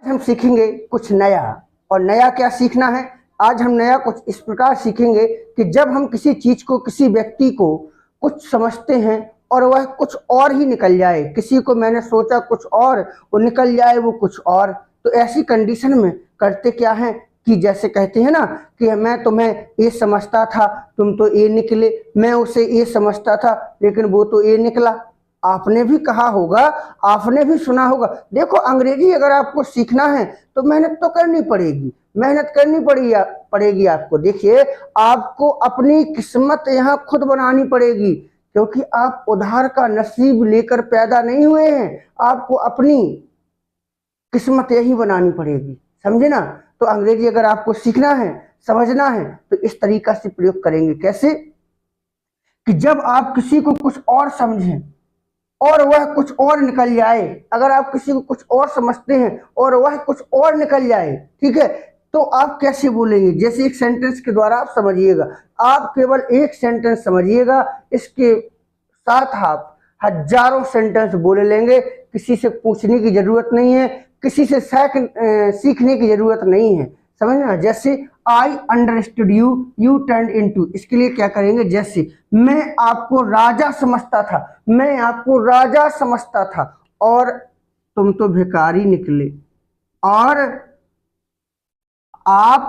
हम सीखेंगे कुछ नया। और नया क्या सीखना है? आज हम नया कुछ इस प्रकार सीखेंगे कि जब हम किसी चीज को, किसी व्यक्ति को कुछ समझते हैं और वह कुछ और ही निकल जाए, किसी को मैंने सोचा कुछ और, वो निकल जाए वो कुछ और, तो ऐसी कंडीशन में करते क्या है कि जैसे कहते हैं ना कि मैं तुम्हें ये समझता था, तुम तो ये निकले, मैं उसे ये समझता था लेकिन वो तो ये निकला। आपने भी कहा होगा, आपने भी सुना होगा। देखो, अंग्रेजी अगर आपको सीखना है तो मेहनत तो करनी पड़ेगी, मेहनत करनी पड़ेगी आपको। देखिए, आपको अपनी किस्मत यहाँ खुद बनानी पड़ेगी, क्योंकि आप उधार का नसीब लेकर पैदा नहीं हुए हैं, आपको अपनी किस्मत यही बनानी पड़ेगी, समझे ना। तो अंग्रेजी अगर आपको सीखना है, समझना है, तो इस तरीका से प्रयोग करेंगे। कैसे? कि जब आप किसी को कुछ और समझें और वह कुछ और निकल जाए, अगर आप किसी को कुछ और समझते हैं और वह कुछ और निकल जाए, ठीक है, तो आप कैसे बोलेंगे? जैसे एक सेंटेंस के द्वारा आप समझिएगा, आप केवल एक सेंटेंस समझिएगा, इसके साथ आप हजारों सेंटेंस बोले लेंगे। किसी से पूछने की जरूरत नहीं है, किसी से सीखने की जरूरत नहीं है, समझना। जैसे आई understood you, you turn into, इसके लिए क्या करेंगे? जैसे मैं आपको राजा समझता था, मैं आपको राजा समझता था और तुम तो भिखारी निकले, और आप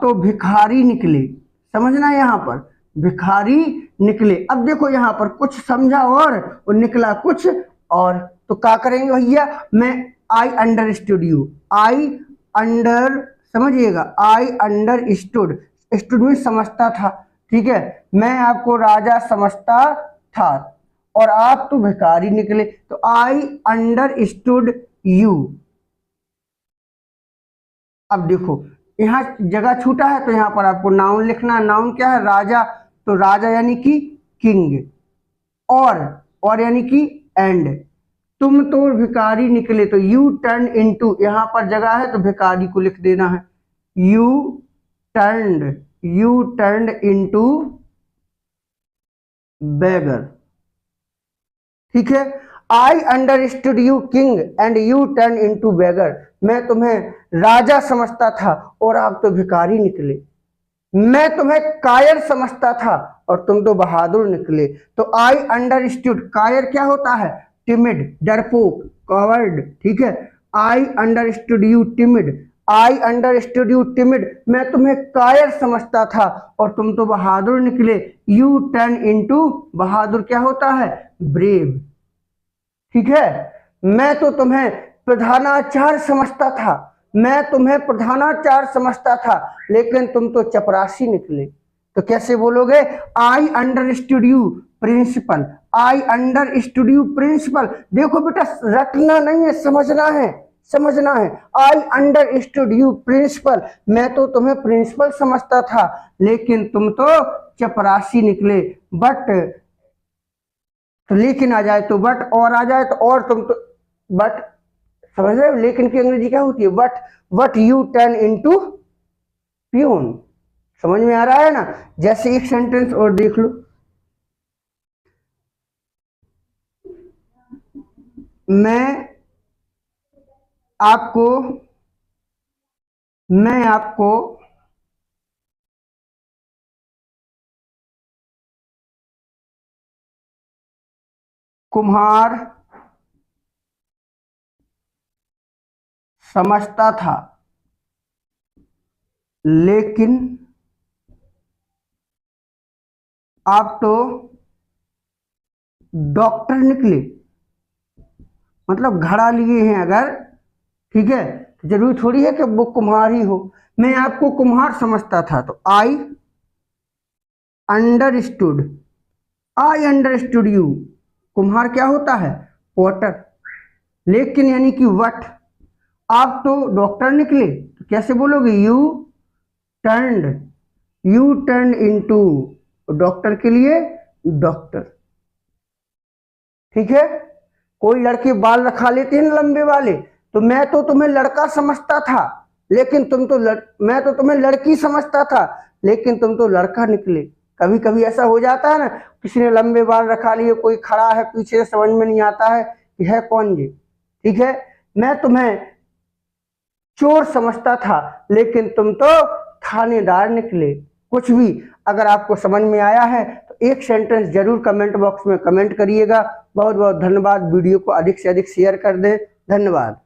तो भिखारी निकले, समझना। यहाँ पर भिखारी निकले। अब देखो यहाँ पर कुछ समझा और निकला कुछ और, तो क्या करेंगे भैया? मैं आई अंडरस्टूड यू, आई अंडर, समझिएगा, आई अंडरस्टूड, स्टूड में समझता था, ठीक है, मैं आपको राजा समझता था और आप तो भिखारी निकले, तो आई अंडरस्टूड यू। अब देखो यहाँ जगह छूटा है, तो यहाँ पर आपको नाउन लिखना है। नाउन क्या है? राजा, तो राजा यानी कि किंग, और यानी कि एंड। तुम तो भिखारी निकले, तो यू टर्न इनटू, यहाँ पर जगह है तो भिखारी को लिख देना है। यू टर्न इनटू बेगर, ठीक है। I understood you king and you turn into beggar, मैं तुम्हें राजा समझता था और आप तो भिखारी निकले। मैं तुम्हें कायर समझता था और तुम तो बहादुर निकले। तो आई अंडरस्टूड, कायर क्या होता है? टिमिड, डरपोक, कवर्ड, ठीक है। I understood you timid, I understood you timid, मैं तुम्हें कायर समझता था और तुम तो बहादुर निकले। यू टर्न इनटू, बहादुर क्या होता है? ब्रेव, ठीक है। मैं तो तुम्हें प्रधानाचार्य समझता था, मैं तुम्हें प्रधानाचार्य समझता था लेकिन तुम तो चपरासी निकले। तो कैसे बोलोगे? I understood you principal, I understood you principal. देखो बेटा, रटना नहीं है, समझना है, समझना है। आई अंडरस्टूड यू प्रिंसिपल, मैं तो तुम्हें प्रिंसिपल समझता था लेकिन तुम तो चपरासी निकले। बट, तो लेकिन आ जाए तो बट, और आ जाए तो और, तुम तो बट, समझ रहे हो? लेकिन की अंग्रेजी क्या होती है? But you turn into peon. समझ में आ रहा है ना? जैसे एक सेंटेंस और देख लो, मैं आपको कुम्हार समझता था लेकिन आप तो डॉक्टर निकले। मतलब घड़ा लिए हैं अगर, ठीक है, तो जरूरी थोड़ी है कि वो कुम्हार ही हो। मैं आपको कुम्हार समझता था, तो आई अंडरस्टूड यू, कुम्हार क्या होता है? पॉटर। लेकिन यानी कि वट, आप तो डॉक्टर निकले, तो कैसे बोलोगे? यू टर्न इनटू, डॉक्टर के लिए डॉक्टर, ठीक है। कोई लड़के बाल रखा लेते हैं ना लंबे वाले, तो मैं तो तुम्हें लड़का समझता था लेकिन मैं तो तुम्हें लड़की समझता था लेकिन तुम तो लड़का निकले। कभी कभी ऐसा हो जाता है ना, किसी ने लंबे बाल रखा लिए, कोई खड़ा है पीछे, समझ में नहीं आता है कि है कौन ये, ठीक है, मैं तुम्हें चोर समझता था लेकिन तुम तो थानेदार निकले। कुछ भी अगर आपको समझ में आया है तो एक सेंटेंस जरूर कमेंट बॉक्स में कमेंट करिएगा। बहुत बहुत धन्यवाद। वीडियो को अधिक से अधिक शेयर कर दें। धन्यवाद।